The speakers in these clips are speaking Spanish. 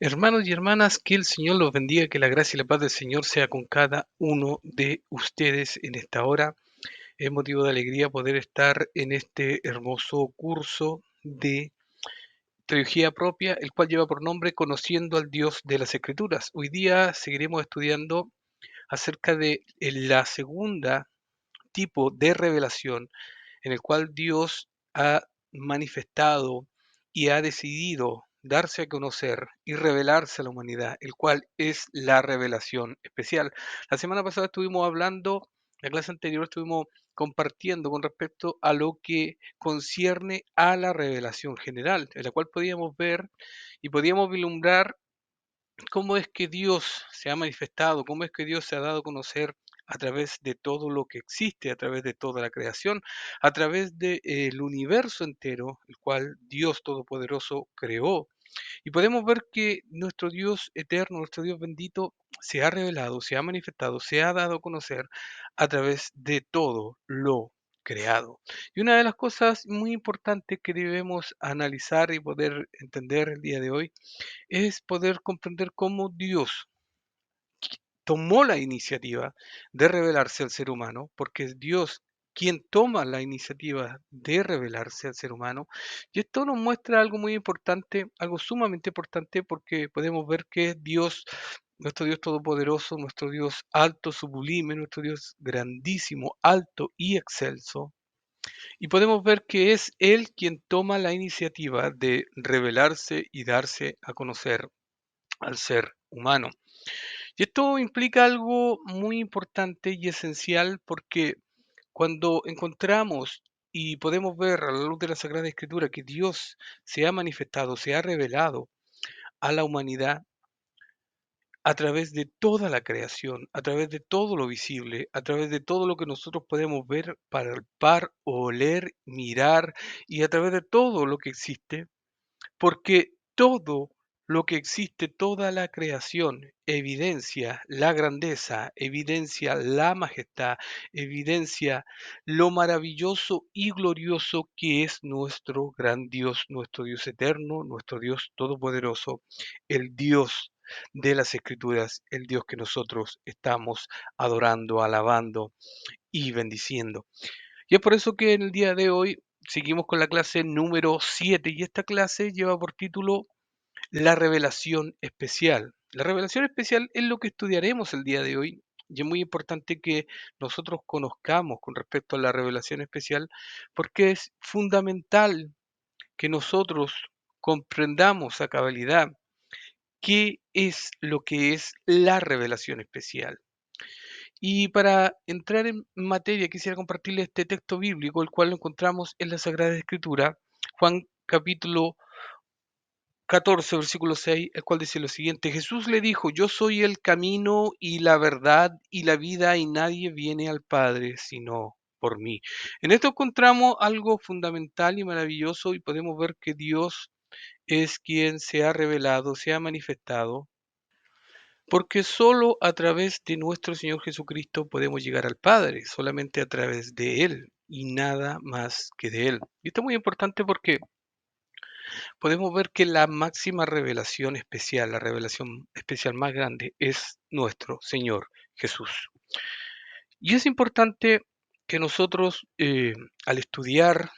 Hermanos y hermanas, que el Señor los bendiga, que la gracia y la paz del Señor sea con cada uno de ustedes en esta hora. Es motivo de alegría poder estar en este hermoso curso de teología propia, el cual lleva por nombre Conociendo al Dios de las Escrituras. Hoy día seguiremos estudiando acerca de la segunda tipo de revelación en el cual Dios ha manifestado y ha decidido darse a conocer y revelarse a la humanidad, el cual es la revelación especial. La semana pasada estuvimos hablando, la clase anterior estuvimos compartiendo con respecto a lo que concierne a la revelación general, en la cual podíamos ver y podíamos vislumbrar cómo es que Dios se ha manifestado, cómo es que Dios se ha dado a conocer a través de todo lo que existe, a través de toda la creación, a través del universo entero, el cual Dios Todopoderoso creó. Y podemos ver que nuestro Dios eterno, nuestro Dios bendito, se ha revelado, se ha manifestado, se ha dado a conocer a través de todo lo creado. Y una de las cosas muy importantes que debemos analizar y poder entender el día de hoy es poder comprender cómo Dios tomó la iniciativa de revelarse al ser humano, porque es Dios quien toma la iniciativa de revelarse al ser humano. Y esto nos muestra algo muy importante, algo sumamente importante, porque podemos ver que es Dios, nuestro Dios todopoderoso, nuestro Dios alto, sublime, nuestro Dios grandísimo, alto y excelso. Y podemos ver que es Él quien toma la iniciativa de revelarse y darse a conocer al ser humano. Y esto implica algo muy importante y esencial porque cuando encontramos y podemos ver a la luz de la Sagrada Escritura que Dios se ha manifestado, se ha revelado a la humanidad a través de toda la creación, a través de todo lo visible, a través de todo lo que nosotros podemos ver, palpar, oler, mirar y a través de todo lo que existe, porque todo lo que existe, toda la creación, evidencia la grandeza, evidencia la majestad, evidencia lo maravilloso y glorioso que es nuestro gran Dios, nuestro Dios eterno, nuestro Dios todopoderoso, el Dios de las Escrituras, el Dios que nosotros estamos adorando, alabando y bendiciendo. Y es por eso que en el día de hoy seguimos con la clase número 7 y esta clase lleva por título La revelación especial. La revelación especial es lo que estudiaremos el día de hoy y es muy importante que nosotros conozcamos con respecto a la revelación especial porque es fundamental que nosotros comprendamos a cabalidad qué es lo que es la revelación especial. Y para entrar en materia, quisiera compartirles este texto bíblico, el cual lo encontramos en la Sagrada Escritura, Juan capítulo 14, versículo 6, el cual dice lo siguiente: Jesús le dijo, yo soy el camino y la verdad y la vida, y nadie viene al Padre sino por mí. En esto encontramos algo fundamental y maravilloso y podemos ver que Dios es quien se ha revelado, se ha manifestado, porque solo a través de nuestro Señor Jesucristo podemos llegar al Padre, solamente a través de Él y nada más que de Él. Y esto es muy importante porque podemos ver que la máxima revelación especial, la revelación especial más grande, es nuestro Señor Jesús. Y es importante que nosotros, al estudiar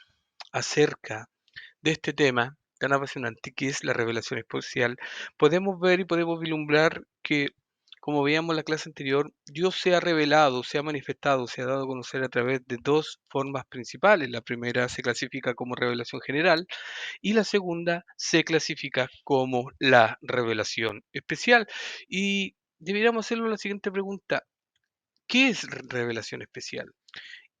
acerca de este tema tan apasionante que es la revelación especial, podemos ver y podemos vislumbrar que, como veíamos en la clase anterior, Dios se ha revelado, se ha manifestado, se ha dado a conocer a través de dos formas principales. La primera se clasifica como revelación general y la segunda se clasifica como la revelación especial. Y deberíamos hacerlo la siguiente pregunta: ¿qué es revelación especial?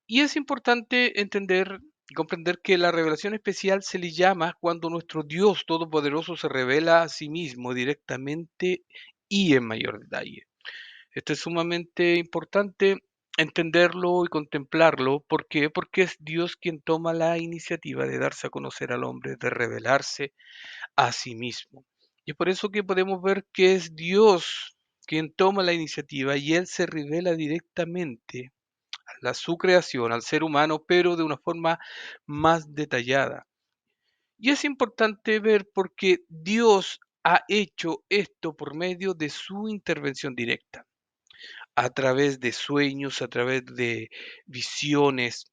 Y es importante entender y comprender que la revelación especial se le llama cuando nuestro Dios Todopoderoso se revela a sí mismo directamente y en mayor detalle. Esto es sumamente importante entenderlo y contemplarlo. ¿Por qué? Porque es Dios quien toma la iniciativa de darse a conocer al hombre, de revelarse a sí mismo. Y es por eso que podemos ver que es Dios quien toma la iniciativa y Él se revela directamente su creación, al ser humano, pero de una forma más detallada. Y es importante ver porque Dios ha hecho esto por medio de su intervención directa, a través de sueños, a través de visiones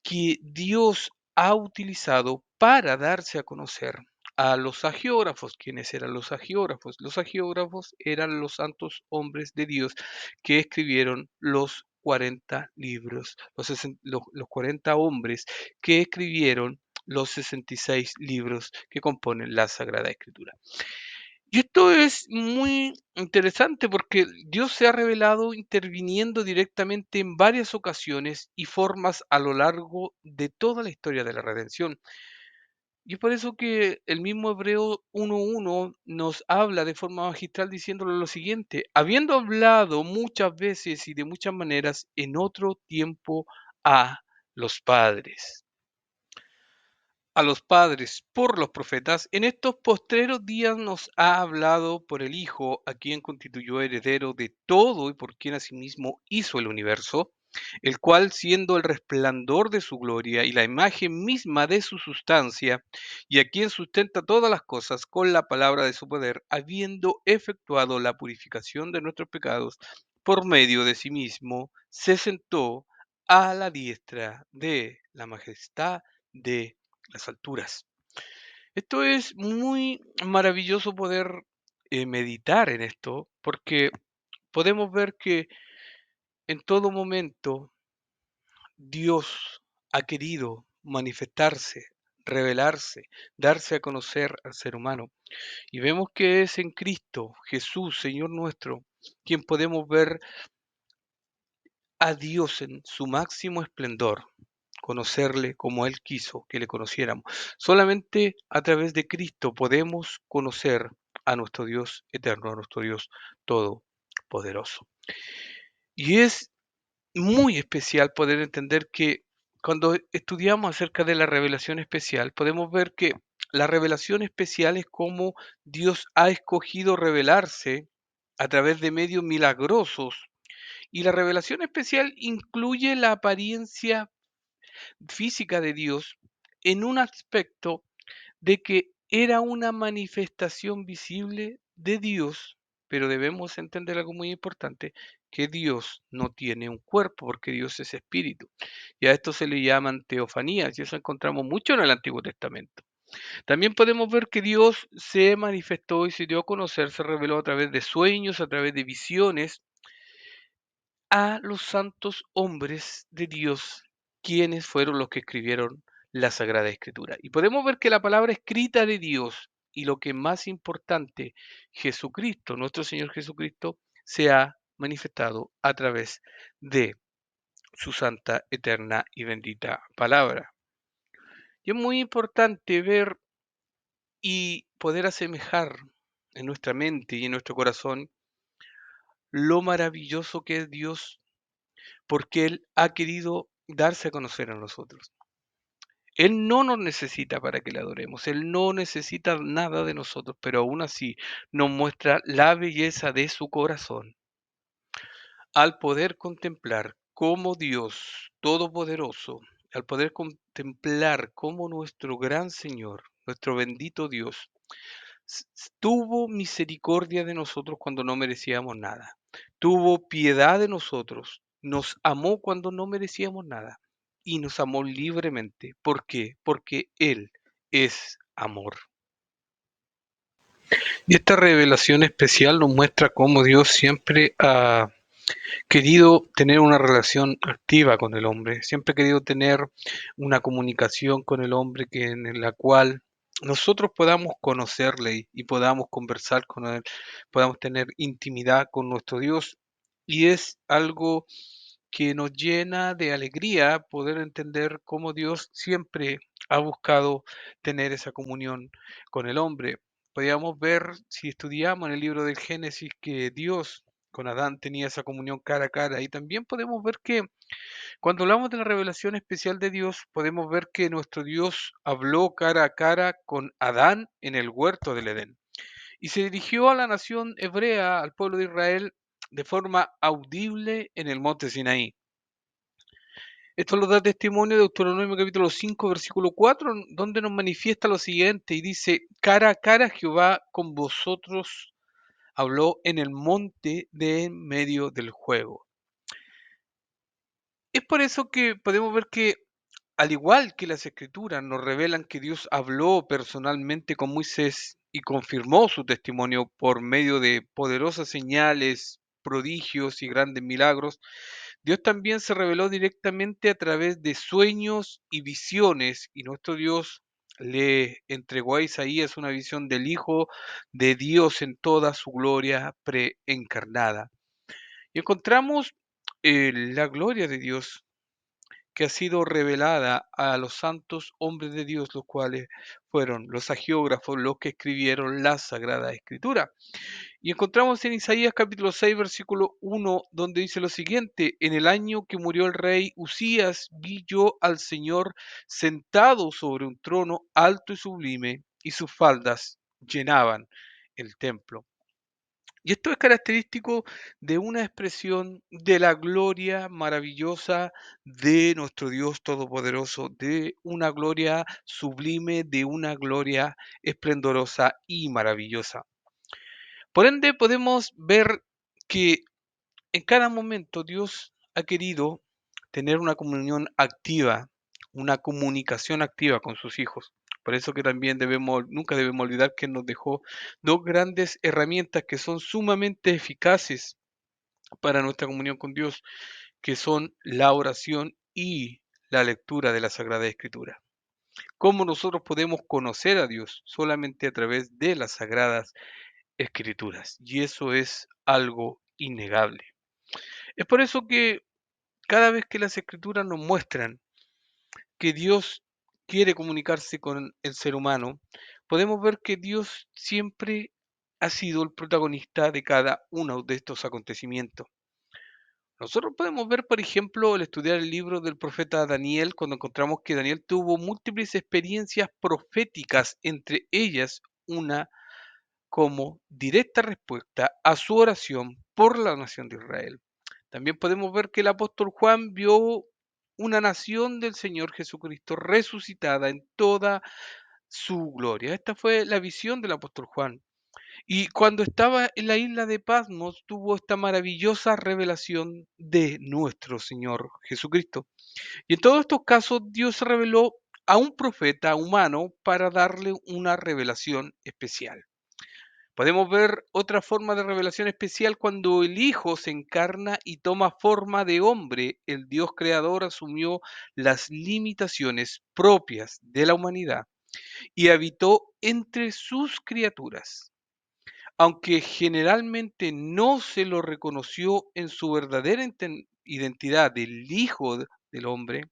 que Dios ha utilizado para darse a conocer a los agiógrafos. ¿Quiénes eran los agiógrafos? Los agiógrafos eran los santos hombres de Dios que escribieron los 40 libros, los 40 hombres que escribieron los 66 libros que componen la Sagrada Escritura. Y esto es muy interesante porque Dios se ha revelado interviniendo directamente en varias ocasiones y formas a lo largo de toda la historia de la redención. Y es por eso que el mismo Hebreo 1.1 nos habla de forma magistral diciéndole lo siguiente: habiendo hablado muchas veces y de muchas maneras en otro tiempo a los padres por los profetas, en estos postreros días nos ha hablado por el Hijo, a quien constituyó heredero de todo y por quien asimismo hizo el universo, el cual, siendo el resplandor de su gloria y la imagen misma de su sustancia, y a quien sustenta todas las cosas con la palabra de su poder, habiendo efectuado la purificación de nuestros pecados por medio de sí mismo, se sentó a la diestra de la majestad de las alturas. Esto es muy maravilloso poder meditar en esto, porque podemos ver que en todo momento Dios ha querido manifestarse, revelarse, darse a conocer al ser humano. Y vemos que es en Cristo, Jesús, Señor nuestro, quien podemos ver a Dios en su máximo esplendor, conocerle como Él quiso que le conociéramos. Solamente a través de Cristo podemos conocer a nuestro Dios eterno, a nuestro Dios todopoderoso. Y es muy especial poder entender que cuando estudiamos acerca de la revelación especial, podemos ver que la revelación especial es como Dios ha escogido revelarse a través de medios milagrosos, y la revelación especial incluye la apariencia física de Dios en un aspecto de que era una manifestación visible de Dios, pero debemos entender algo muy importante, que Dios no tiene un cuerpo, porque Dios es espíritu. Y a esto se le llaman teofanías, y eso encontramos mucho en el Antiguo Testamento. También podemos ver que Dios se manifestó y se dio a conocer, se reveló a través de sueños, a través de visiones, a los santos hombres de Dios, quienes fueron los que escribieron la Sagrada Escritura. Y podemos ver que la palabra escrita de Dios y lo que más importante, Jesucristo, nuestro Señor Jesucristo, se ha manifestado a través de su santa, eterna y bendita palabra. Y es muy importante ver y poder asemejar en nuestra mente y en nuestro corazón lo maravilloso que es Dios, porque Él ha querido darse a conocer a nosotros. Él no nos necesita para que le adoremos, Él no necesita nada de nosotros, pero aún así nos muestra la belleza de su corazón al poder contemplar cómo Dios Todopoderoso, al poder contemplar cómo nuestro gran Señor, nuestro bendito Dios, tuvo misericordia de nosotros cuando no merecíamos nada. Tuvo piedad de nosotros. Nos amó cuando no merecíamos nada. Y nos amó libremente. ¿Por qué? Porque Él es amor. Y esta revelación especial nos muestra cómo Dios siempre ha querido tener una relación activa con el hombre, siempre ha querido tener una comunicación con el hombre en la cual nosotros podamos conocerle y podamos conversar con él, podamos tener intimidad con nuestro Dios. Y es algo que nos llena de alegría poder entender cómo Dios siempre ha buscado tener esa comunión con el hombre. Podríamos ver, si estudiamos en el libro del Génesis, que Dios con Adán tenía esa comunión cara a cara. Y también podemos ver que cuando hablamos de la revelación especial de Dios, podemos ver que nuestro Dios habló cara a cara con Adán en el huerto del Edén. Y se dirigió a la nación hebrea, al pueblo de Israel, de forma audible en el monte Sinaí. Esto lo da testimonio de Deuteronomio capítulo 5, versículo 4, donde nos manifiesta lo siguiente y dice, cara a cara Jehová con vosotros habló en el monte de en medio del juego. Es por eso que podemos ver que, al igual que las escrituras nos revelan que Dios habló personalmente con Moisés y confirmó su testimonio por medio de poderosas señales, prodigios y grandes milagros, Dios también se reveló directamente a través de sueños y visiones, y nuestro Dios le entregó a Isaías una visión del Hijo de Dios en toda su gloria preencarnada. Y encontramos la gloria de Dios que ha sido revelada a los santos hombres de Dios, los cuales fueron los agiógrafos, los que escribieron la Sagrada Escritura. Y encontramos en Isaías capítulo 6, versículo 1, donde dice lo siguiente, en el año que murió el rey Usías, vi yo al Señor sentado sobre un trono alto y sublime, y sus faldas llenaban el templo. Y esto es característico de una expresión de la gloria maravillosa de nuestro Dios Todopoderoso, de una gloria sublime, de una gloria esplendorosa y maravillosa. Por ende, podemos ver que en cada momento Dios ha querido tener una comunión activa, una comunicación activa con sus hijos. Por eso que también nunca debemos olvidar que nos dejó dos grandes herramientas que son sumamente eficaces para nuestra comunión con Dios, que son la oración y la lectura de la Sagrada Escritura. ¿Cómo nosotros podemos conocer a Dios? Solamente a través de las Sagradas Escrituras. Y eso es algo innegable. Es por eso que cada vez que las Escrituras nos muestran que Dios quiere comunicarse con el ser humano, podemos ver que Dios siempre ha sido el protagonista de cada uno de estos acontecimientos. Nosotros podemos ver, por ejemplo, al estudiar el libro del profeta Daniel, cuando encontramos que Daniel tuvo múltiples experiencias proféticas, entre ellas una como directa respuesta a su oración por la nación de Israel. También podemos ver que el apóstol Juan vio una nación del Señor Jesucristo resucitada en toda su gloria. Esta fue la visión del apóstol Juan. Y cuando estaba en la isla de Patmos, tuvo esta maravillosa revelación de nuestro Señor Jesucristo. Y en todos estos casos, Dios se reveló a un profeta humano para darle una revelación especial. Podemos ver otra forma de revelación especial cuando el Hijo se encarna y toma forma de hombre. El Dios creador asumió las limitaciones propias de la humanidad y habitó entre sus criaturas. Aunque generalmente no se lo reconoció en su verdadera identidad del del Hombre,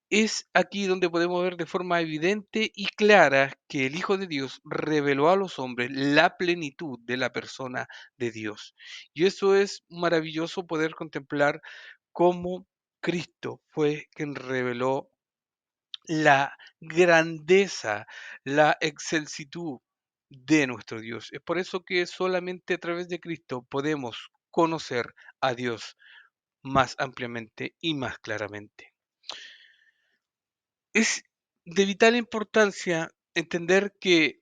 es aquí donde podemos ver de forma evidente y clara que el Hijo de Dios reveló a los hombres la plenitud de la persona de Dios. Y eso es maravilloso poder contemplar cómo Cristo fue quien reveló la grandeza, la excelsitud de nuestro Dios. Es por eso que solamente a través de Cristo podemos conocer a Dios más ampliamente y más claramente. Es de vital importancia entender que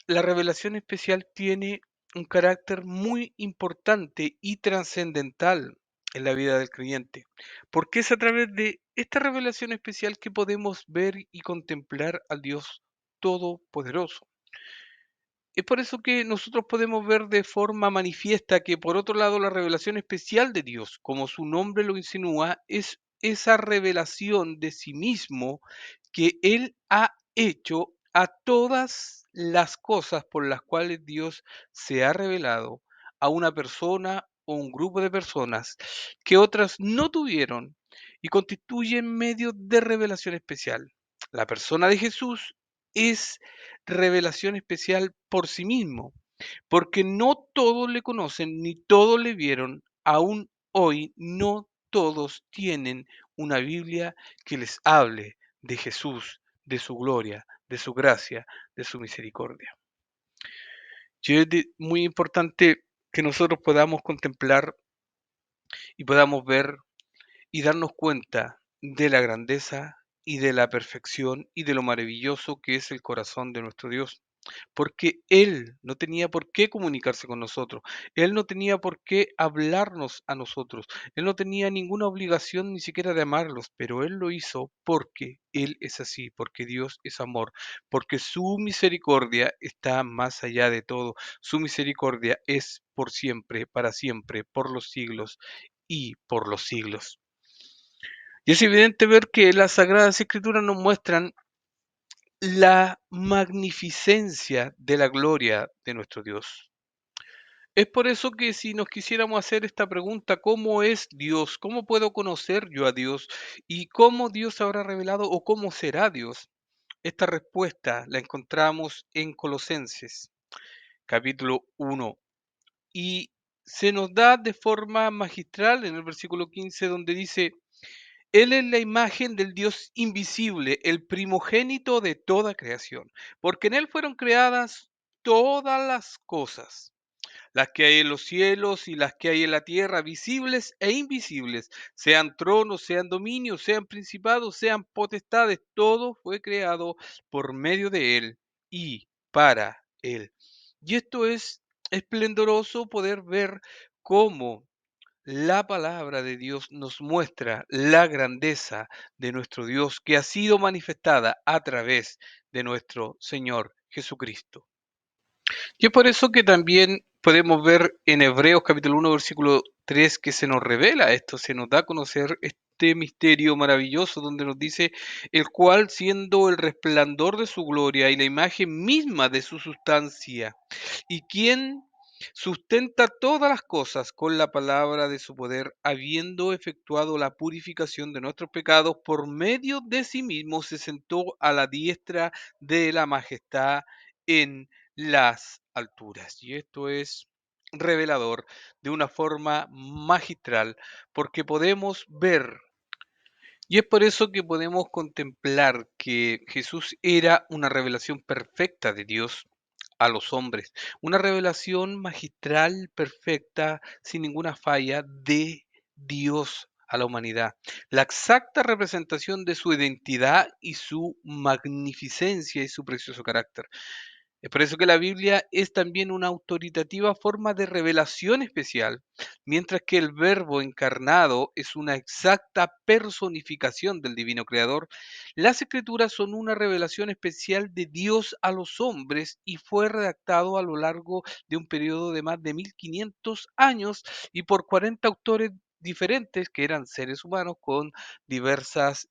la revelación especial tiene un carácter muy importante y trascendental en la vida del creyente, porque es a través de esta revelación especial que podemos ver y contemplar al Dios Todopoderoso. Es por eso que nosotros podemos ver de forma manifiesta que, por otro lado, la revelación especial de Dios, como su nombre lo insinúa, es esa revelación de sí mismo que Él ha hecho a todas las cosas por las cuales Dios se ha revelado a una persona o un grupo de personas que otras no tuvieron y constituyen medio de revelación especial. La persona de Jesús es revelación especial por sí mismo, porque no todos le conocen ni todos le vieron, aún hoy no todos tienen una Biblia que les hable de Jesús, de su gloria, de su gracia, de su misericordia. Y es muy importante que nosotros podamos contemplar y podamos ver y darnos cuenta de la grandeza y de la perfección y de lo maravilloso que es el corazón de nuestro Dios, porque Él no tenía por qué comunicarse con nosotros, Él no tenía por qué hablarnos a nosotros, Él no tenía ninguna obligación ni siquiera de amarlos, pero Él lo hizo porque Él es así, porque Dios es amor, porque su misericordia está más allá de todo, su misericordia es por siempre, por los siglos y por los siglos. Y es evidente ver que las Sagradas Escrituras nos muestran la magnificencia de la gloria de nuestro Dios. Es por eso que si nos quisiéramos hacer esta pregunta, ¿cómo es Dios? ¿Cómo puedo conocer yo a Dios? ¿Y cómo Dios habrá revelado o cómo será Dios? Esta respuesta la encontramos en Colosenses, capítulo 1, y se nos da de forma magistral en el versículo 15, donde dice: Él es la imagen del Dios invisible, el primogénito de toda creación, porque en Él fueron creadas todas las cosas, las que hay en los cielos y las que hay en la tierra, visibles e invisibles, sean tronos, sean dominios, sean principados, sean potestades, todo fue creado por medio de Él y para Él. Y esto es esplendoroso poder ver cómo la palabra de Dios nos muestra la grandeza de nuestro Dios que ha sido manifestada a través de nuestro Señor Jesucristo. Y es por eso que también podemos ver en Hebreos capítulo 1 versículo 3 que se nos revela esto, se nos da a conocer este misterio maravilloso donde nos dice: el cual siendo el resplandor de su gloria y la imagen misma de su sustancia, y quien sustenta todas las cosas con la palabra de su poder, habiendo efectuado la purificación de nuestros pecados, por medio de sí mismo se sentó a la diestra de la majestad en las alturas. Y esto es revelador de una forma magistral, porque podemos ver, y es por eso que podemos contemplar que Jesús era una revelación perfecta de Dios a los hombres, una revelación magistral, perfecta, sin ninguna falla de Dios a la humanidad, la exacta representación de su identidad y su magnificencia y su precioso carácter. Es por eso que la Biblia es también una autoritativa forma de revelación especial, mientras que el Verbo encarnado es una exacta personificación del divino creador. Las Escrituras son una revelación especial de Dios a los hombres y fue redactado a lo largo de un periodo de más de 1500 años y por 40 autores diferentes que eran seres humanos con diversas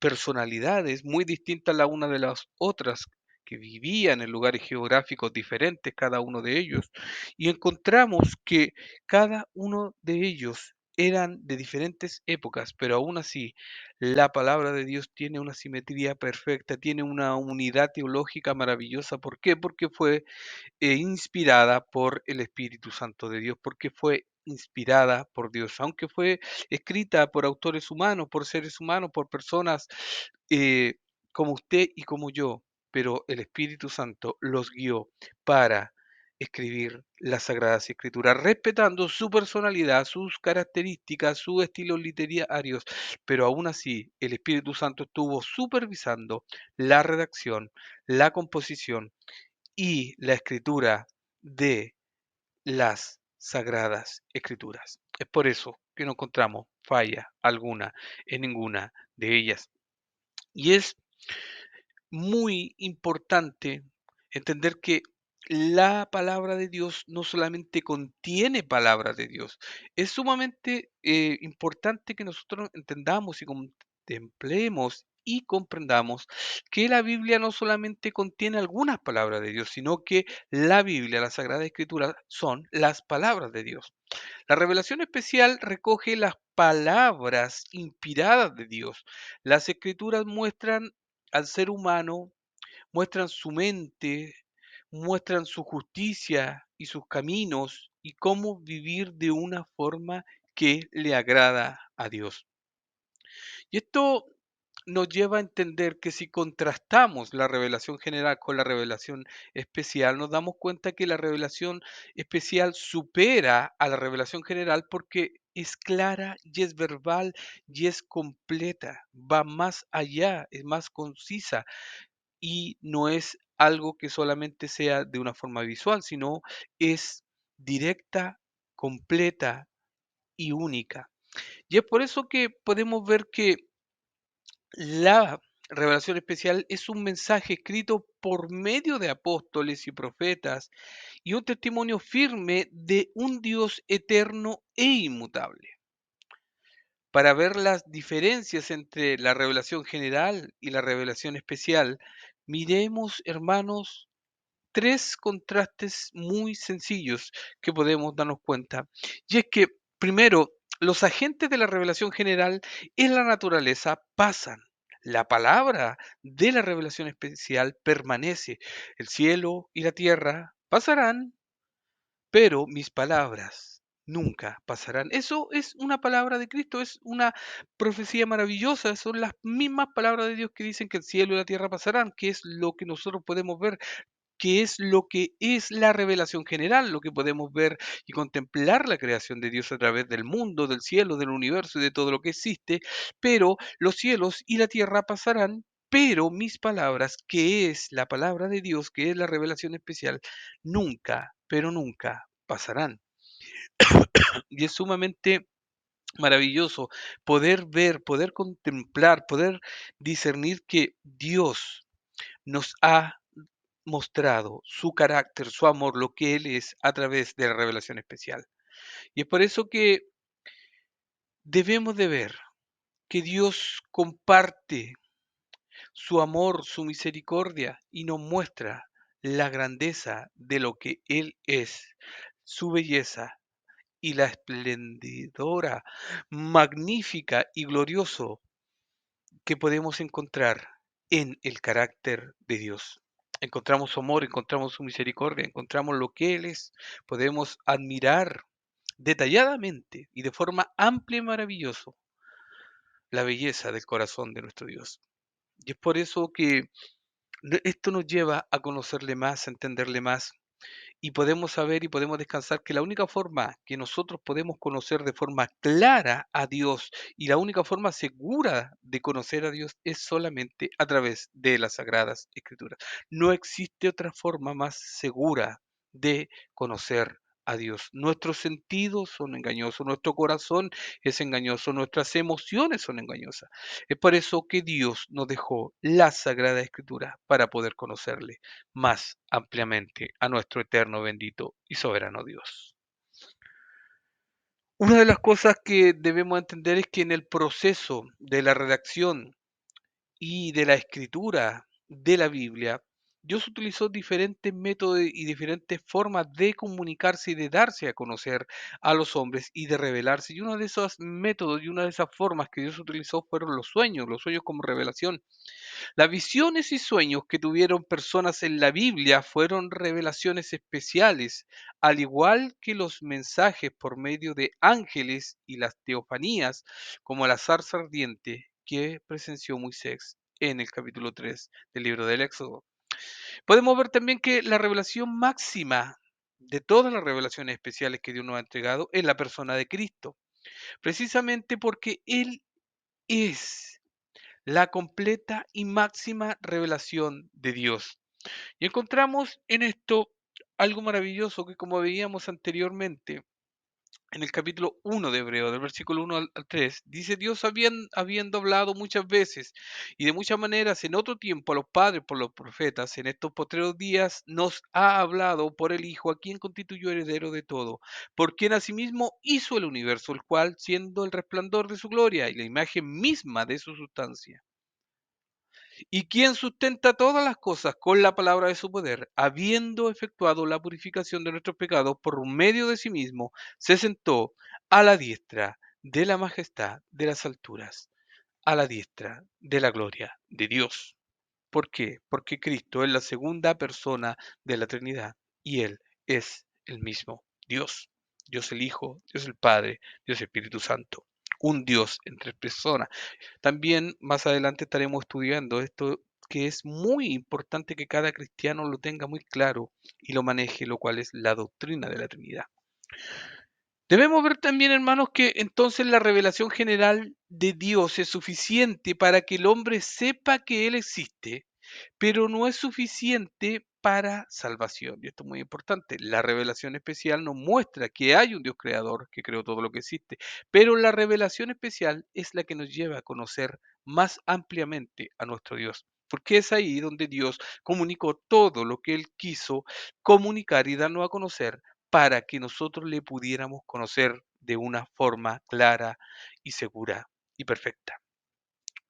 personalidades muy distintas la una de las otras, que vivían en lugares geográficos diferentes, cada uno de ellos, y encontramos que cada uno de ellos eran de diferentes épocas, pero aún así la palabra de Dios tiene una simetría perfecta, tiene una unidad teológica maravillosa. ¿Por qué? Porque fue inspirada por el Espíritu Santo de Dios, porque fue inspirada por Dios, aunque fue escrita por autores humanos, por seres humanos, por personas eh, como usted y como yo, pero el Espíritu Santo los guió para escribir las Sagradas Escrituras, respetando su personalidad, sus características, sus estilos literarios, pero aún así el Espíritu Santo estuvo supervisando la redacción, la composición y la escritura de las Sagradas Escrituras. Es por eso que no encontramos falla alguna en ninguna de ellas. Y es muy importante entender que la palabra de Dios no solamente contiene palabra de Dios, es sumamente importante que nosotros entendamos y contemplemos y comprendamos que la Biblia no solamente contiene algunas palabras de Dios, sino que la Biblia, la Sagrada Escritura, son las palabras de Dios. La revelación especial recoge las palabras inspiradas de Dios. Las Escrituras muestran al ser humano, muestran su mente, muestran su justicia y sus caminos y cómo vivir de una forma que le agrada a Dios. Y esto nos lleva a entender que si contrastamos la revelación general con la revelación especial, nos damos cuenta que la revelación especial supera a la revelación general porque es clara y es verbal y es completa, va más allá, es más concisa y no es algo que solamente sea de una forma visual, sino es directa, completa y única. Y es por eso que podemos ver que la revelación especial es un mensaje escrito por medio de apóstoles y profetas y un testimonio firme de un Dios eterno e inmutable. Para ver las diferencias entre la revelación general y la revelación especial, miremos, hermanos, tres contrastes muy sencillos que podemos darnos cuenta. Y es que, primero, los agentes de la revelación general en la naturaleza pasan. La palabra de la revelación especial permanece. El cielo y la tierra pasarán, pero mis palabras nunca pasarán. Eso es una palabra de Cristo, es una profecía maravillosa, son las mismas palabras de Dios que dicen que el cielo y la tierra pasarán, que es lo que nosotros podemos ver, que es lo que es la revelación general, lo que podemos ver y contemplar la creación de Dios a través del mundo, del cielo, del universo y de todo lo que existe, pero los cielos y la tierra pasarán, pero mis palabras, que es la palabra de Dios, que es la revelación especial, nunca, pero nunca pasarán. Y es sumamente maravilloso poder ver, poder contemplar, poder discernir que Dios nos ha mostrado su carácter, su amor, lo que Él es a través de la revelación especial. Y es por eso que debemos de ver que Dios comparte su amor, su misericordia y nos muestra la grandeza de lo que Él es, su belleza y la esplendidora, magnífica y glorioso que podemos encontrar en el carácter de Dios. Encontramos su amor, encontramos su misericordia, encontramos lo que Él es. Podemos admirar detalladamente y de forma amplia y maravillosa la belleza del corazón de nuestro Dios. Y es por eso que esto nos lleva a conocerle más, a entenderle más, y podemos saber y podemos descansar que la única forma que nosotros podemos conocer de forma clara a Dios y la única forma segura de conocer a Dios es solamente a través de las Sagradas Escrituras. No existe otra forma más segura de conocer a Dios. Nuestros sentidos son engañosos, nuestro corazón es engañoso, nuestras emociones son engañosas. Es por eso que Dios nos dejó la Sagrada Escritura para poder conocerle más ampliamente a nuestro eterno, bendito y soberano Dios. Una de las cosas que debemos entender es que en el proceso de la redacción y de la escritura de la Biblia, Dios utilizó diferentes métodos y diferentes formas de comunicarse y de darse a conocer a los hombres y de revelarse. Y uno de esos métodos y una de esas formas que Dios utilizó fueron los sueños como revelación. Las visiones y sueños que tuvieron personas en la Biblia fueron revelaciones especiales, al igual que los mensajes por medio de ángeles y las teofanías, como la zarza ardiente que presenció Moisés en el capítulo 3 del libro del Éxodo. Podemos ver también que la revelación máxima de todas las revelaciones especiales que Dios nos ha entregado es la persona de Cristo, precisamente porque Él es la completa y máxima revelación de Dios. Y encontramos en esto algo maravilloso que, como veíamos anteriormente, en el capítulo 1 de Hebreo, del versículo 1 al 3, dice Dios habiendo hablado muchas veces y de muchas maneras en otro tiempo a los padres por los profetas, en estos postreros días nos ha hablado por el Hijo, a quien constituyó heredero de todo, por quien asimismo hizo el universo, el cual, siendo el resplandor de su gloria y la imagen misma de su sustancia, y quien sustenta todas las cosas con la palabra de su poder, habiendo efectuado la purificación de nuestros pecados por medio de sí mismo, se sentó a la diestra de la majestad de las alturas, a la diestra de la gloria de Dios. ¿Por qué? Porque Cristo es la segunda persona de la Trinidad y Él es el mismo Dios. Dios el Hijo, Dios el Padre, Dios el Espíritu Santo. Un Dios en tres personas. También más adelante estaremos estudiando esto que es muy importante que cada cristiano lo tenga muy claro y lo maneje, lo cual es la doctrina de la Trinidad. Debemos ver también, hermanos, que entonces la revelación general de Dios es suficiente para que el hombre sepa que Él existe, pero no es suficiente para salvación. Y esto es muy importante. La revelación especial nos muestra que hay un Dios creador que creó todo lo que existe, pero la revelación especial es la que nos lleva a conocer más ampliamente a nuestro Dios. Porque es ahí donde Dios comunicó todo lo que Él quiso comunicar y darnos a conocer para que nosotros le pudiéramos conocer de una forma clara y segura y perfecta.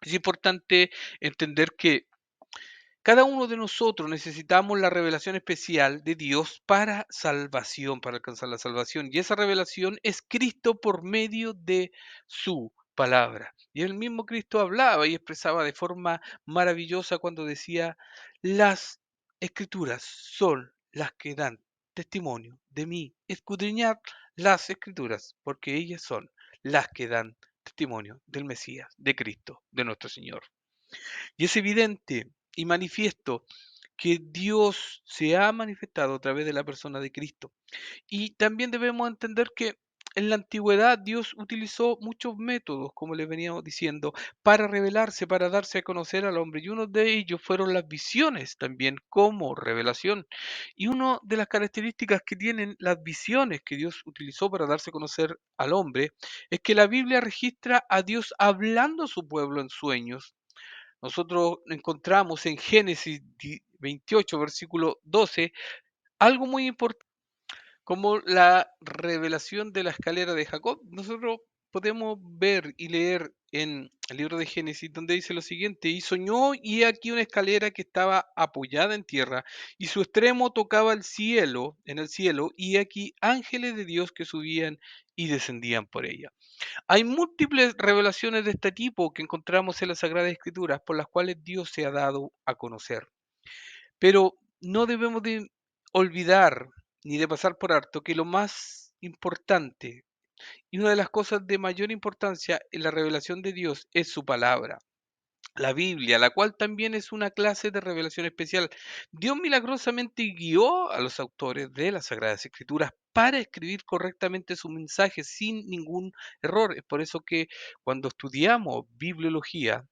Es importante entender que cada uno de nosotros necesitamos la revelación especial de Dios para salvación, para alcanzar la salvación. Y esa revelación es Cristo por medio de su palabra. Y el mismo Cristo hablaba y expresaba de forma maravillosa cuando decía, las escrituras son las que dan testimonio de mí. Escudriñad las escrituras, porque ellas son las que dan testimonio del Mesías, de Cristo, de nuestro Señor. Y es evidente y manifiesto que Dios se ha manifestado a través de la persona de Cristo. Y también debemos entender que en la antigüedad Dios utilizó muchos métodos, como les veníamos diciendo, para revelarse, para darse a conocer al hombre. Y uno de ellos fueron las visiones también como revelación. Y una de las características que tienen las visiones que Dios utilizó para darse a conocer al hombre es que la Biblia registra a Dios hablando a su pueblo en sueños. Nosotros encontramos en Génesis 28, versículo 12, algo muy importante, como la revelación de la escalera de Jacob. Nosotros podemos ver y leer en el libro de Génesis donde dice lo siguiente, y soñó y he aquí una escalera que estaba apoyada en tierra y su extremo tocaba el cielo, en el cielo, y he aquí ángeles de Dios que subían y descendían por ella. Hay múltiples revelaciones de este tipo que encontramos en las Sagradas Escrituras por las cuales Dios se ha dado a conocer. Pero no debemos de olvidar ni de pasar por alto que lo más importante y una de las cosas de mayor importancia en la revelación de Dios es su palabra. La Biblia, la cual también es una clase de revelación especial. Dios milagrosamente guió a los autores de las Sagradas Escrituras para escribir correctamente su mensaje sin ningún error. Es por eso que cuando estudiamos bibliología,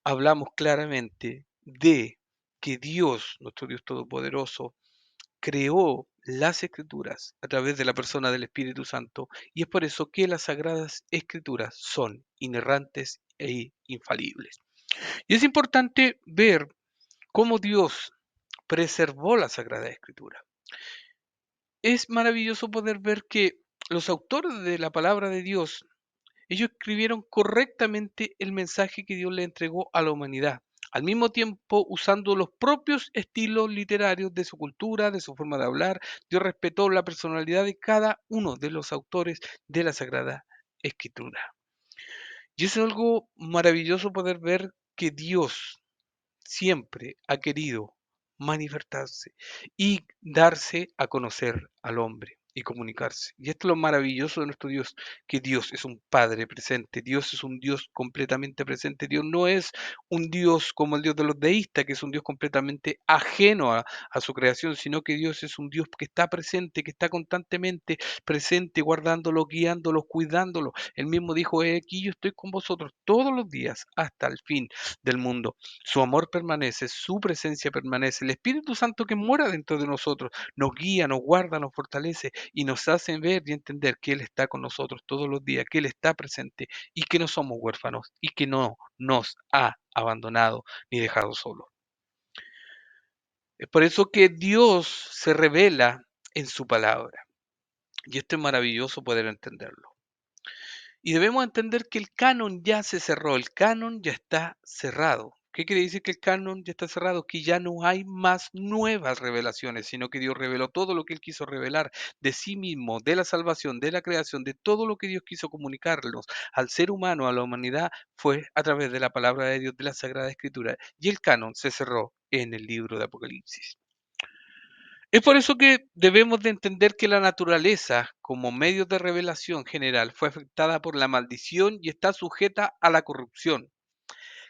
hablamos claramente de que Dios, nuestro Dios Todopoderoso, creó las Escrituras a través de la persona del Espíritu Santo y es por eso que las Sagradas Escrituras son inerrantes e infalibles. Y es importante ver cómo Dios preservó la Sagrada Escritura. Es maravilloso poder ver que los autores de la palabra de Dios, ellos escribieron correctamente el mensaje que Dios le entregó a la humanidad, al mismo tiempo usando los propios estilos literarios de su cultura, de su forma de hablar. Dios respetó la personalidad de cada uno de los autores de la Sagrada Escritura. Y es algo maravilloso poder ver que Dios siempre ha querido manifestarse y darse a conocer al hombre y comunicarse. Y esto es lo maravilloso de nuestro Dios, que Dios es un Padre presente, Dios es un Dios completamente presente, Dios no es un Dios como el Dios de los deístas, que es un Dios completamente ajeno a su creación, sino que Dios es un Dios que está presente, que está constantemente presente, guardándolo, guiándolo, cuidándolo. Él mismo dijo, he aquí yo estoy con vosotros todos los días hasta el fin del mundo. Su amor permanece, su presencia permanece. El Espíritu Santo que mora dentro de nosotros nos guía, nos guarda, nos fortalece y nos hace ver y entender que Él está con nosotros todos los días, que Él está presente y que no somos huérfanos y que no nos ha abandonado ni dejado solos. Es por eso que Dios se revela en su palabra. Y esto es maravilloso poder entenderlo. Y debemos entender que el canon ya se cerró, el canon ya está cerrado. ¿Qué quiere decir que el canon ya está cerrado? Que ya no hay más nuevas revelaciones, sino que Dios reveló todo lo que Él quiso revelar de sí mismo, de la salvación, de la creación, de todo lo que Dios quiso comunicarnos al ser humano, a la humanidad, fue a través de la palabra de Dios, de la Sagrada Escritura. Y el canon se cerró en el libro de Apocalipsis. Es por eso que debemos de entender que la naturaleza, como medio de revelación general, fue afectada por la maldición y está sujeta a la corrupción.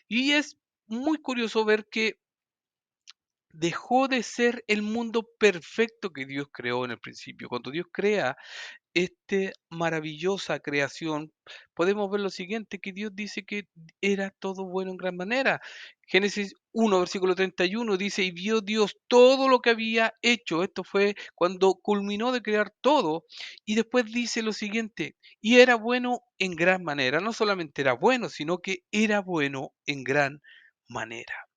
Y es muy curioso ver que dejó de ser el mundo perfecto que Dios creó en el principio. Cuando Dios crea esta maravillosa creación, podemos ver lo siguiente, que Dios dice que era todo bueno en gran manera. Génesis 1, versículo 31 dice, y vio Dios todo lo que había hecho. Esto fue cuando culminó de crear todo. Y después dice lo siguiente, y era bueno en gran manera. No solamente era bueno, sino que era bueno en gran manera.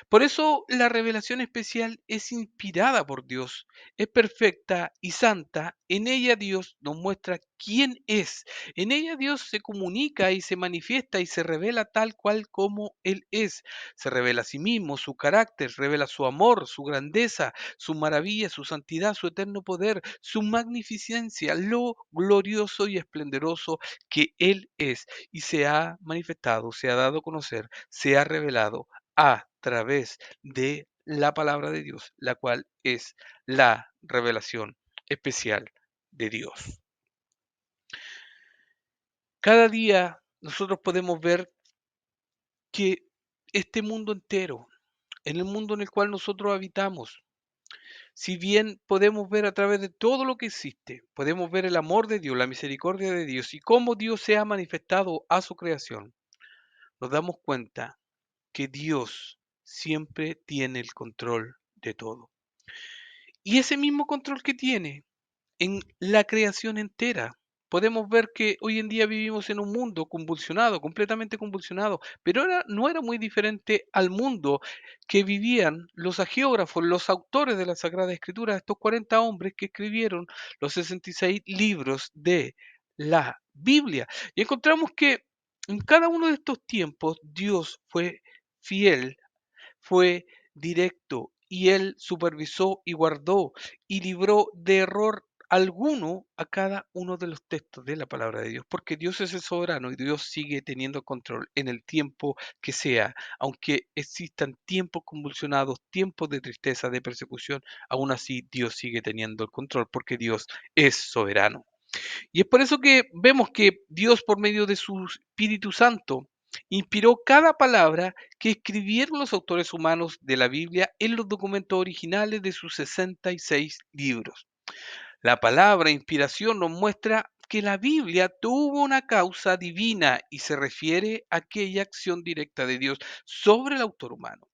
Por eso la revelación especial es inspirada por Dios, es perfecta y santa. En ella Dios nos muestra quién es. En ella Dios se comunica y se manifiesta y se revela tal cual como Él es. Se revela a sí mismo, su carácter, revela su amor, su grandeza, su maravilla, su santidad, su eterno poder, su magnificencia, lo glorioso y esplendoroso que Él es. Y se ha manifestado, se ha dado a conocer, se ha revelado a través de la palabra de Dios, la cual es la revelación especial de Dios. Cada día nosotros podemos ver que este mundo entero, en el mundo en el cual nosotros habitamos, si bien podemos ver a través de todo lo que existe, podemos ver el amor de Dios, la misericordia de Dios y cómo Dios se ha manifestado a su creación, nos damos cuenta que Dios siempre tiene el control de todo. Y ese mismo control que tiene en la creación entera. Podemos ver que hoy en día vivimos en un mundo convulsionado, completamente convulsionado, pero no era muy diferente al mundo que vivían los agiógrafos, los autores de la Sagrada Escritura, estos 40 hombres que escribieron los 66 libros de la Biblia. Y encontramos que en cada uno de estos tiempos Dios fue fiel, fue directo y él supervisó y guardó y libró de error alguno a cada uno de los textos de la palabra de Dios, porque Dios es el soberano y Dios sigue teniendo control en el tiempo que sea, aunque existan tiempos convulsionados, tiempos de tristeza, de persecución, aún así Dios sigue teniendo el control porque Dios es soberano. Y es por eso que vemos que Dios, por medio de su Espíritu Santo, inspiró cada palabra que escribieron los autores humanos de la Biblia en los documentos originales de sus 66 libros. La palabra inspiración nos muestra que la Biblia tuvo una causa divina y se refiere a aquella acción directa de Dios sobre el autor humano,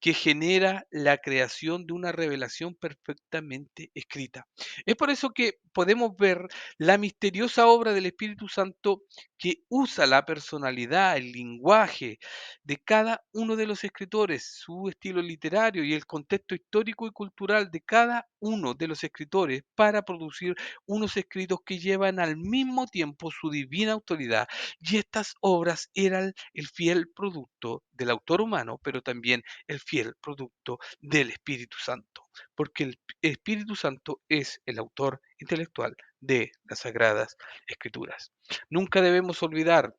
que genera la creación de una revelación perfectamente escrita. Es por eso que podemos ver la misteriosa obra del Espíritu Santo que usa la personalidad, el lenguaje de cada uno de los escritores, su estilo literario y el contexto histórico y cultural de cada uno de los escritores para producir unos escritos que llevan al mismo tiempo su divina autoridad. Y estas obras eran el fiel producto del autor humano, pero también el fiel producto del Espíritu Santo, porque el Espíritu Santo es el autor intelectual de las Sagradas Escrituras. Nunca debemos olvidar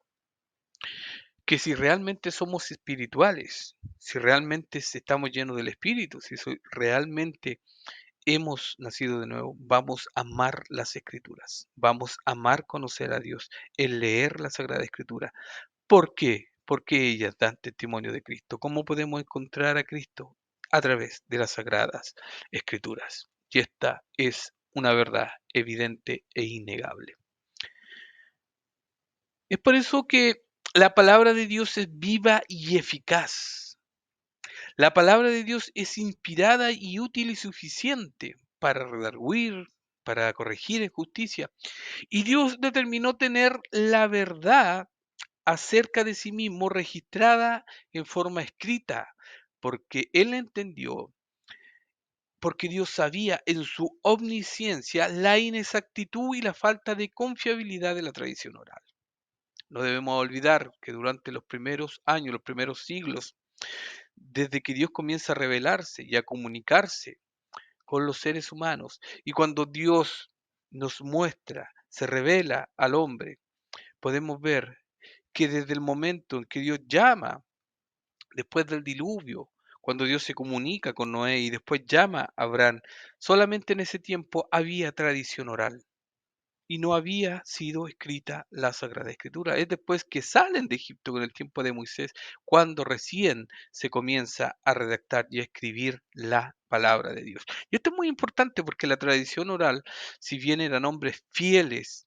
que si realmente somos espirituales, si realmente estamos llenos del Espíritu, si realmente hemos nacido de nuevo, vamos a amar las Escrituras, vamos a amar conocer a Dios, el leer la Sagrada Escritura. ¿Por qué? Porque ellas dan testimonio de Cristo. ¿Cómo podemos encontrar a Cristo? A través de las Sagradas Escrituras. Y esta es una verdad evidente e innegable. Es por eso que la palabra de Dios es viva y eficaz. La palabra de Dios es inspirada y útil y suficiente para redarguir, para corregir en justicia. Y Dios determinó tener la verdad acerca de sí mismo registrada en forma escrita, porque Él entendió, porque Dios sabía en su omnisciencia la inexactitud y la falta de confiabilidad de la tradición oral. No debemos olvidar que durante los primeros años, los primeros siglos, desde que Dios comienza a revelarse y a comunicarse con los seres humanos, y cuando Dios nos muestra, se revela al hombre, podemos ver que desde el momento en que Dios llama, después del diluvio, cuando Dios se comunica con Noé y después llama a Abraham, solamente en ese tiempo había tradición oral. y no había sido escrita la Sagrada Escritura. Es después que salen de Egipto con el tiempo de Moisés, cuando recién se comienza a redactar y a escribir la palabra de Dios. Y esto es muy importante porque la tradición oral, si bien eran hombres fieles,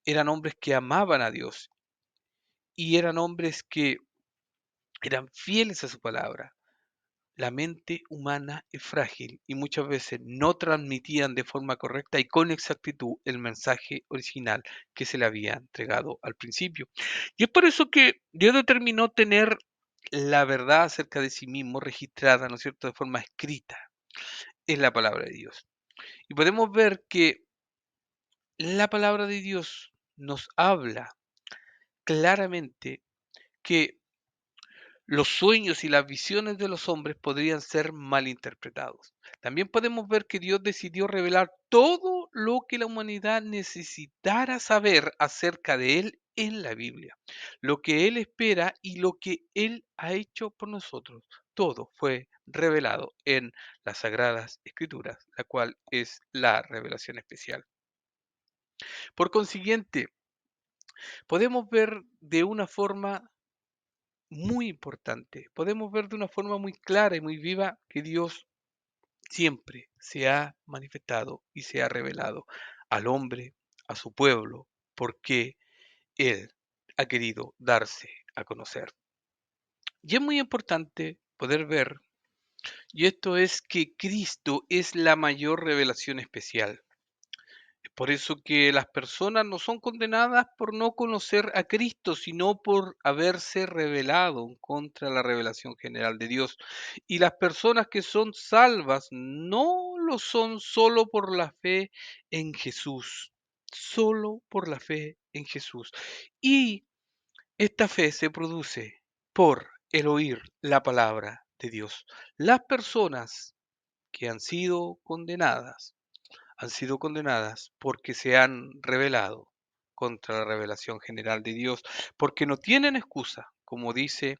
eran hombres que amaban a Dios y eran hombres que eran fieles a su palabra. La mente humana es frágil y muchas veces no transmitían de forma correcta y con exactitud el mensaje original que se le había entregado al principio. Y es por eso que Dios determinó tener la verdad acerca de sí mismo registrada, ¿no es cierto?, de forma escrita en la palabra de Dios. Y podemos ver que la palabra de Dios nos habla claramente que los sueños y las visiones de los hombres podrían ser malinterpretados. También podemos ver que Dios decidió revelar todo lo que la humanidad necesitara saber acerca de Él en la Biblia, lo que Él espera y lo que Él ha hecho por nosotros. Todo fue revelado en las Sagradas Escrituras, la cual es la revelación especial. Por consiguiente, podemos ver de una forma muy importante. Podemos ver de una forma muy clara y muy viva que Dios siempre se ha manifestado y se ha revelado al hombre, a su pueblo, porque Él ha querido darse a conocer. Y es muy importante poder ver, y esto es que Cristo es la mayor revelación especial. Es por eso que las personas no son condenadas por no conocer a Cristo, sino por haberse rebelado contra la revelación general de Dios. Y las personas que son salvas no lo son solo por la fe en Jesús, solo por la fe en Jesús. Y esta fe se produce por el oír la palabra de Dios. Las personas que han sido condenadas porque se han rebelado contra la revelación general de Dios, porque no tienen excusa, como dice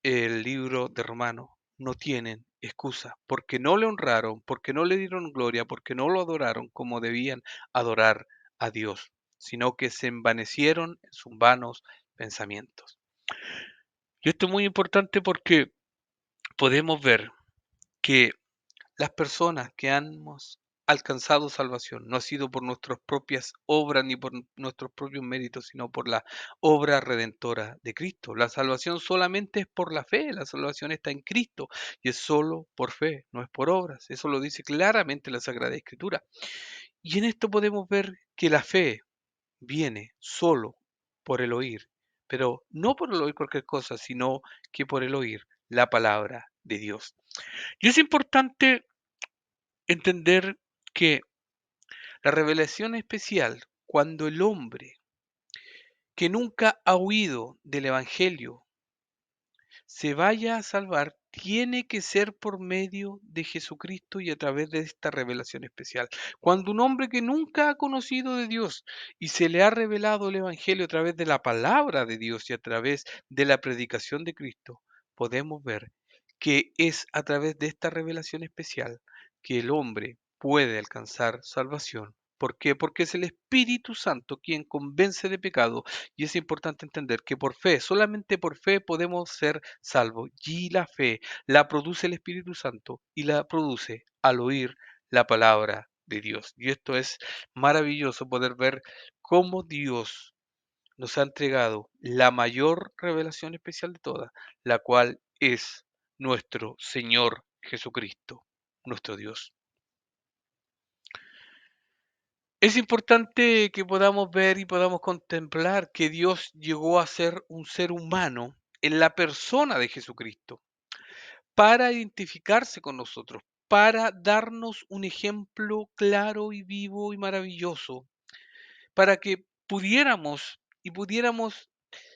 el libro de Romanos, no tienen excusa, porque no le honraron, porque no le dieron gloria, porque no lo adoraron como debían adorar a Dios, sino que se envanecieron en sus vanos pensamientos. Y esto es muy importante porque podemos ver que las personas que hemos alcanzado salvación no ha sido por nuestras propias obras ni por nuestros propios méritos, sino por la obra redentora de Cristo. La salvación solamente es por la fe, la salvación está en Cristo y es solo por fe, no es por obras. Eso lo dice claramente la Sagrada Escritura. Y en esto podemos ver que la fe viene solo por el oír, pero no por el oír cualquier cosa, sino que por el oír la palabra de Dios. Y es importante entender que la revelación especial, cuando el hombre que nunca ha oído del Evangelio se vaya a salvar, tiene que ser por medio de Jesucristo y a través de esta revelación especial. Cuando un hombre que nunca ha conocido de Dios y se le ha revelado el Evangelio a través de la palabra de Dios y a través de la predicación de Cristo, podemos ver que es a través de esta revelación especial que el hombre puede alcanzar salvación. ¿Por qué? Porque es el Espíritu Santo quien convence de pecado y es importante entender que por fe, solamente por fe podemos ser salvos. Y la fe la produce el Espíritu Santo y la produce al oír la palabra de Dios. Y esto es maravilloso poder ver cómo Dios nos ha entregado la mayor revelación especial de todas, la cual es nuestro Señor Jesucristo, nuestro Dios. Es importante que podamos ver y podamos contemplar que Dios llegó a ser un ser humano en la persona de Jesucristo para identificarse con nosotros, para darnos un ejemplo claro y vivo y maravilloso, para que pudiéramos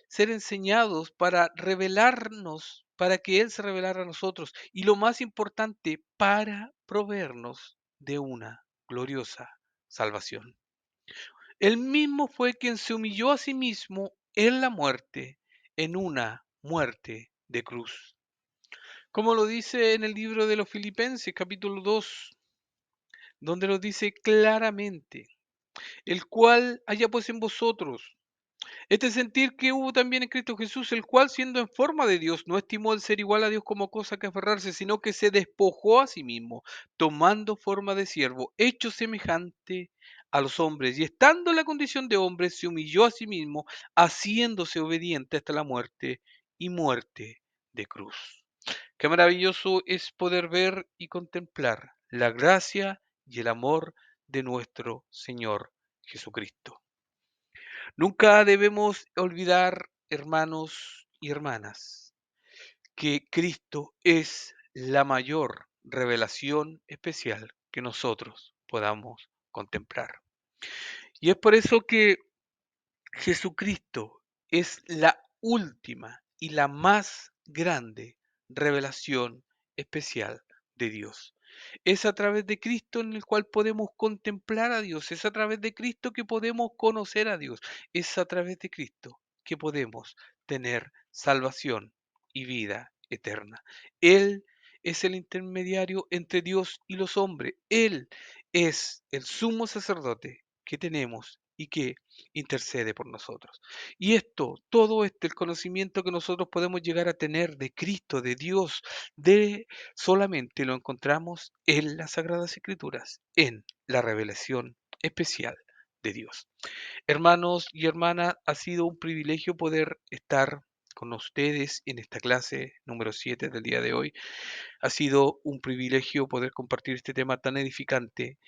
ser enseñados, para revelarnos, para que Él se revelara a nosotros y lo más importante, para proveernos de una gloriosa salvación. Él mismo fue quien se humilló a sí mismo en la muerte, en una muerte de cruz. Como lo dice en el libro de los Filipenses, capítulo 2, donde lo dice claramente. el cual haya pues en vosotros este sentir que hubo también en Cristo Jesús, el cual siendo en forma de Dios, no estimó el ser igual a Dios como cosa que aferrarse, sino que se despojó a sí mismo, tomando forma de siervo, hecho semejante a los hombres, y estando en la condición de hombre, se humilló a sí mismo, haciéndose obediente hasta la muerte y muerte de cruz. Qué maravilloso es poder ver y contemplar la gracia y el amor de nuestro Señor Jesucristo. Nunca debemos olvidar, hermanos y hermanas, que Cristo es la mayor revelación especial que nosotros podamos contemplar. Y es por eso que Jesucristo es la última y la más grande revelación especial de Dios. Es a través de Cristo en el cual podemos contemplar a Dios, es a través de Cristo que podemos conocer a Dios, es a través de Cristo que podemos tener salvación y vida eterna. Él es el intermediario entre Dios y los hombres. Él es el sumo sacerdote que tenemos y que intercede por nosotros. Y esto, todo este, el conocimiento que nosotros podemos llegar a tener de Cristo, de Dios, de solamente lo encontramos en las Sagradas Escrituras, en la revelación especial de Dios. Hermanos y hermanas, ha sido un privilegio poder estar con ustedes en esta clase número 7 del día de hoy. Ha sido un privilegio poder compartir este tema tan edificante,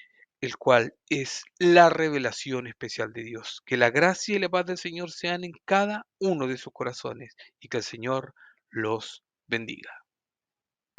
el cual es la revelación especial de Dios. Que la gracia y la paz del Señor sean en cada uno de sus corazones y que el Señor los bendiga.